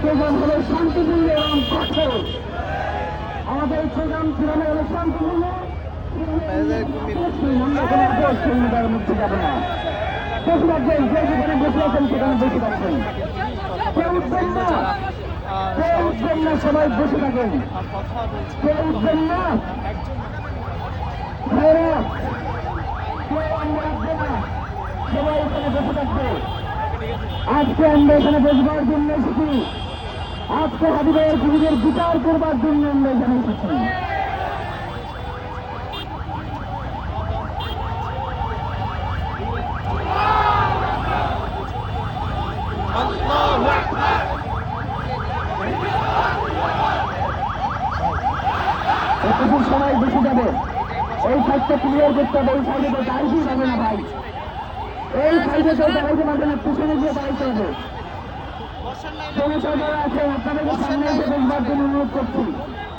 Programme হলো শান্তিপূর্ণ এবং কঠোর। আমাদের প্রোগ্রাম ছিল হলো শান্তিপূর্ণ। আমরা কোনো আকর্ষণীয়তার মধ্যে যাব না। বসে থাকবেন, যে যেখানে বসে আছেন সেখানে বসে থাকবেন। কেউ উঠবেন না, কেউ উঠবেন না, সবাই বসে থাকেন। কেউ উঠবেন না ভাইরা, কেউ আমরা উঠবে না, সবাই এখানে বসে থাকবে। আজকে আমরা এখানে বসবার জন্য এসেছি। আজকে হাদি ভাইয়ের খুনিদের বিচার করবার জন্য আমরা এখানে এসেছি। কিছু সময় বেশি যাবে, এই সাইডটা ক্লিয়ার করতে হবে। এই সাইডে তো দাঁড়িয়ে যাবে না ভাই, এই সাইডে তো দাঁড়াইতে পারবে না, পিছনে গিয়ে দাঁড়াইতে হবে। জনসাধারণ আছেন, আপনাদেরকে সামনে এসে বসবার জন্য অনুরোধ করছি।